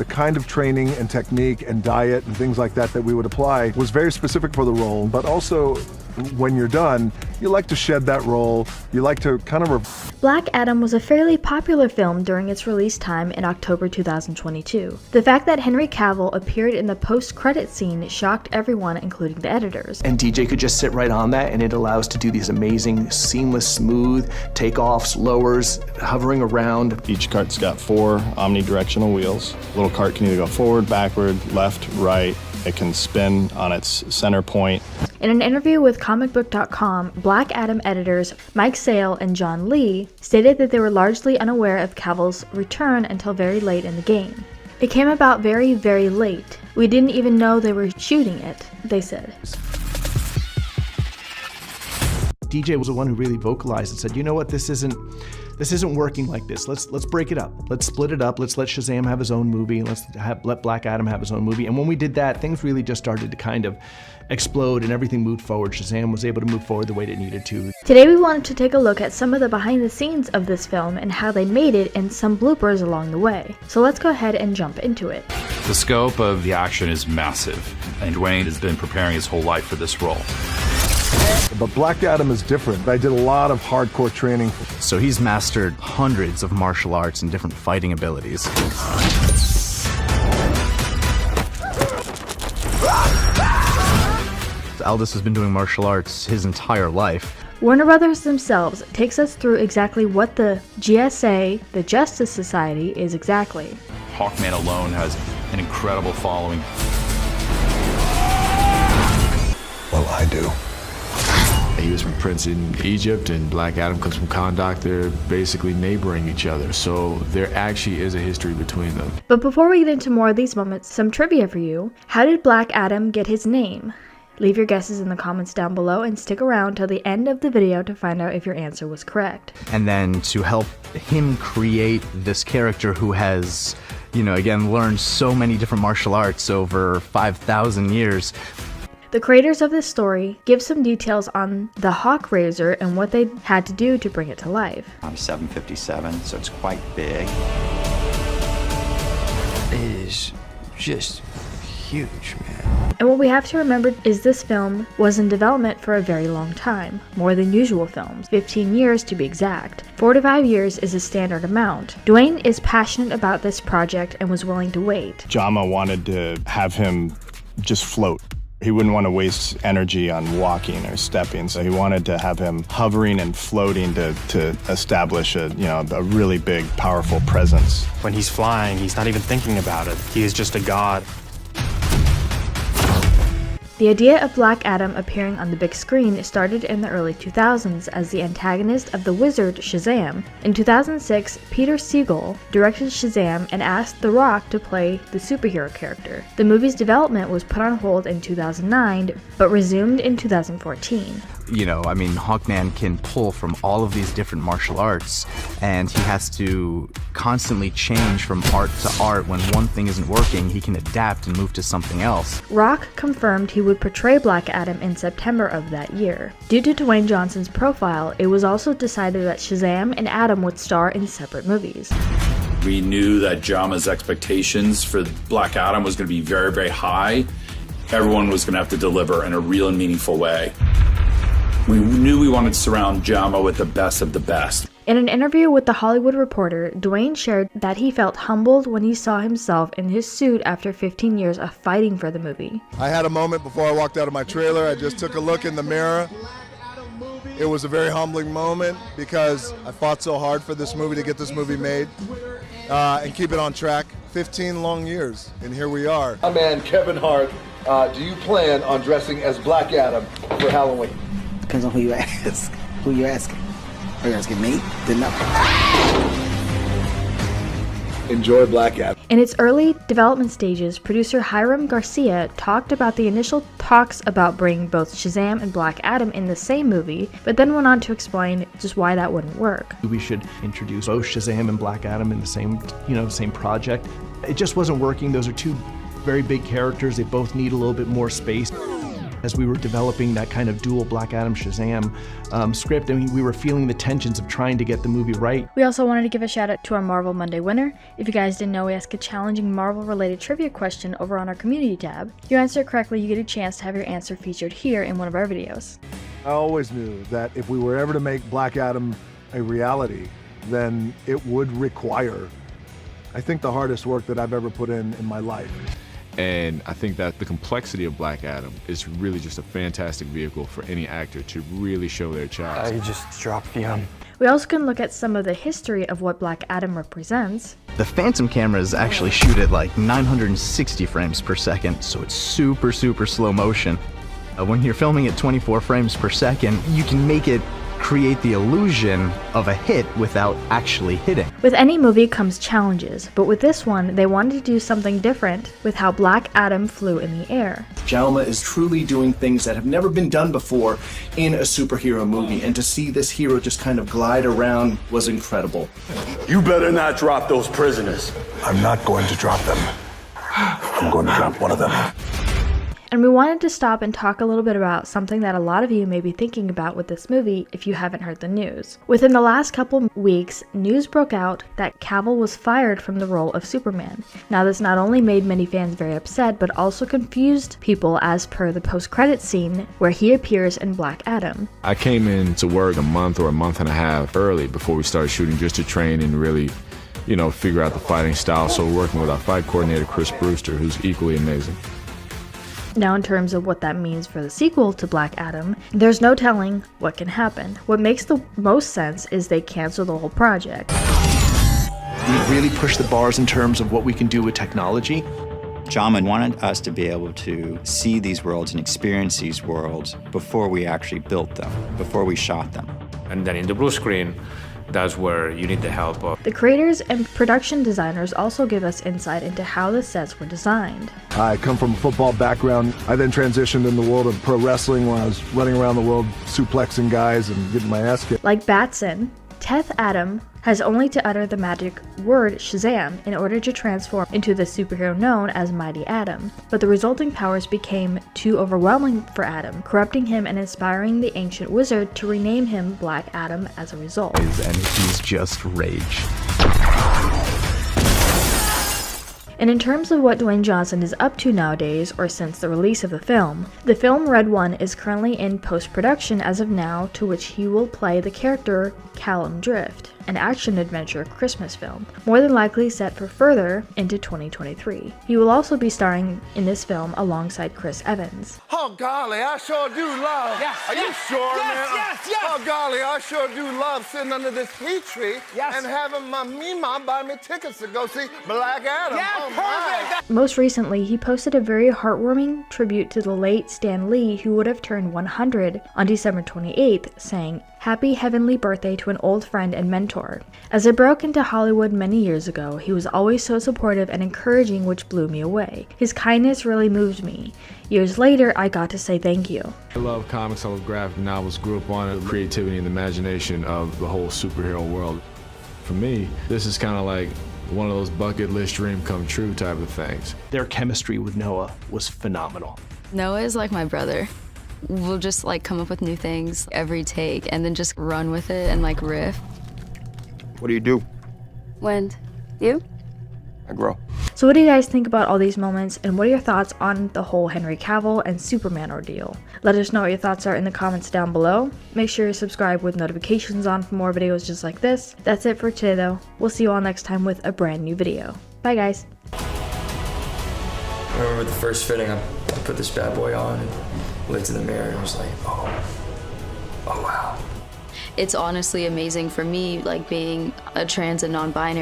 The kind of training and technique and diet and things like that we would apply was very specific for the role, but also when you're done, you like to shed that role. You like to kind of... Black Adam was a fairly popular film during its release time in October 2022. The fact that Henry Cavill appeared in the post-credit scene shocked everyone, including the editors. And DJ could just sit right on that, and it allows to do these amazing, seamless, smooth takeoffs, lowers, hovering around. Each cart's got 4 omnidirectional wheels. The little cart can either go forward, backward, left, right. It can spin on its center point. In an interview with comicbook.com, Black Adam editors Mike Sale and John Lee stated that they were largely unaware of Cavill's return until very late in the game. It came about very, very late. We didn't even know they were shooting it, they said. DJ was the one who really vocalized and said, you know what, this isn't working like this. Let's break it up. Let's split it up. Let's let Shazam have his own movie, and let Black Adam have his own movie. And when we did that, things really just started to kind of explode and everything moved forward. Shazam was able to move forward the way it needed to. Today we wanted to take a look at some of the behind the scenes of this film and how they made it and some bloopers along the way. So let's go ahead and jump into it. The scope of the action is massive, and Dwayne has been preparing his whole life for this role. But Black Adam is different. I did a lot of hardcore training. So he's mastered hundreds of martial arts and different fighting abilities. Aldis has been doing martial arts his entire life. Warner Brothers themselves takes us through exactly what the GSA, the Justice Society, is exactly. Hawkman alone has an incredible following. Well, I do. He was from Prince in Egypt, and Black Adam comes from Kahndaq. They're basically neighboring each other, so there actually is a history between them. But before we get into more of these moments, some trivia for you. How did Black Adam get his name? Leave your guesses in the comments down below and stick around till the end of the video to find out if your answer was correct. And then to help him create this character who has, again, learned so many different martial arts over 5,000 years. The creators of this story give some details on the Hawk Razor and what they had to do to bring it to life. I'm 757, so it's quite big. It is just huge, man. And what we have to remember is this film was in development for a very long time, more than usual films, 15 years to be exact. 4 to 5 years is a standard amount. Dwayne is passionate about this project and was willing to wait. Jama wanted to have him just float. He wouldn't want to waste energy on walking or stepping, so he wanted to have him hovering and floating to establish a really big, powerful presence. When he's flying, he's not even thinking about it. He is just a god. The idea of Black Adam appearing on the big screen started in the early 2000s as the antagonist of the wizard Shazam. In 2006, Peter Segal directed Shazam and asked The Rock to play the superhero character. The movie's development was put on hold in 2009, but resumed in 2014. Hawkman can pull from all of these different martial arts, and he has to constantly change from art to art. When one thing isn't working, he can adapt and move to something else. Rock confirmed he would portray Black Adam in September of that year. Due to Dwayne Johnson's profile, it was also decided that Shazam and Adam would star in separate movies. We knew that Jama's expectations for Black Adam was going to be very, very high. Everyone was going to have to deliver in a real and meaningful way. We knew we wanted to surround Jama with the best of the best. In an interview with The Hollywood Reporter, Dwayne shared that he felt humbled when he saw himself in his suit after 15 years of fighting for the movie. I had a moment before I walked out of my trailer. I just took a look in the mirror. It was a very humbling moment because I fought so hard for this movie to get this movie made and keep it on track. 15 long years, and here we are. My man Kevin Hart, do you plan on dressing as Black Adam for Halloween? Depends on who you ask. Who you asking? Are you asking me? Then no. Enjoy Black Adam. In its early development stages, producer Hiram Garcia talked about the initial talks about bringing both Shazam and Black Adam in the same movie, but then went on to explain just why that wouldn't work. We should introduce both Shazam and Black Adam in the same project. It just wasn't working. Those are two very big characters. They both need a little bit more space. As we were developing that kind of dual Black Adam Shazam script, I mean, we were feeling the tensions of trying to get the movie right. We also wanted to give a shout out to our Marvel Monday winner. If you guys didn't know, we ask a challenging Marvel related trivia question over on our community tab. If you answer it correctly, you get a chance to have your answer featured here in one of our videos. I always knew that if we were ever to make Black Adam a reality, then it would require, I think, the hardest work that I've ever put in my life. And I think that the complexity of Black Adam is really just a fantastic vehicle for any actor to really show their chops. You just dropped the We also can look at some of the history of what Black Adam represents. The Phantom cameras actually shoot at like 960 frames per second, so it's super, super slow motion. When you're filming at 24 frames per second, you can make it create the illusion of a hit without actually hitting. With any movie comes challenges, but with this one, they wanted to do something different with how Black Adam flew in the air. Jalma is truly doing things that have never been done before in a superhero movie, and to see this hero just kind of glide around was incredible. You better not drop those prisoners. I'm not going to drop them. I'm going to drop one of them. And we wanted to stop and talk a little bit about something that a lot of you may be thinking about with this movie if you haven't heard the news. Within the last couple weeks, news broke out that Cavill was fired from the role of Superman. Now this not only made many fans very upset, but also confused people as per the post-credits scene where he appears in Black Adam. I came in to work a month or a month and a half early before we started shooting, just to train and really, figure out the fighting style. So we're working with our fight coordinator, Chris Brewster, who's equally amazing. Now in terms of what that means for the sequel to Black Adam, there's no telling what can happen. What makes the most sense is they cancel the whole project. We really pushed the bars in terms of what we can do with technology. Jalma wanted us to be able to see these worlds and experience these worlds before we actually built them, before we shot them. And then in the blue screen, that's where you need the help of. The creators and production designers also give us insight into how the sets were designed. I come from a football background. I then transitioned in the world of pro wrestling when I was running around the world suplexing guys and getting my ass kicked. Like Batson, Teth Adam has only to utter the magic word Shazam in order to transform into the superhero known as Mighty Adam. But the resulting powers became too overwhelming for Adam, corrupting him and inspiring the ancient wizard to rename him Black Adam as a result. And he's just rage. And in terms of what Dwayne Johnson is up to nowadays, or since the release of the film Red One is currently in post-production as of now, to which he will play the character Callum Drift, an action-adventure Christmas film, more than likely set for further into 2023. He will also be starring in this film alongside Chris Evans. Oh, golly, I sure do love. Yes, Are you sure, man? Yes. Oh, golly, I sure do love sitting under this peach tree and having my mima buy me tickets to go see Black Adam. Yes, perfect. Most recently, he posted a very heartwarming tribute to the late Stan Lee, who would have turned 100 on December 28th, saying, "Happy heavenly birthday to an old friend and mentor. As I broke into Hollywood many years ago, he was always so supportive and encouraging, which blew me away. His kindness really moved me. Years later, I got to say thank you." I love comics, I love graphic novels, grew up on it, creativity and the imagination of the whole superhero world. For me, this is kind of like one of those bucket list dream come true type of things. Their chemistry with Noah was phenomenal. Noah is like my brother. We'll just come up with new things every take and then just run with it and riff. What do you do? Wind. You? I grow. So what do you guys think about all these moments, and what are your thoughts on the whole Henry Cavill and Superman ordeal? Let us know what your thoughts are in the comments down below. Make sure you subscribe with notifications on for more videos just like this. That's it for today though. We'll see you all next time with a brand new video. Bye guys. I remember the first fitting, I put this bad boy on and looked in the mirror and was like, oh wow. It's honestly amazing for me, being a trans and non-binary.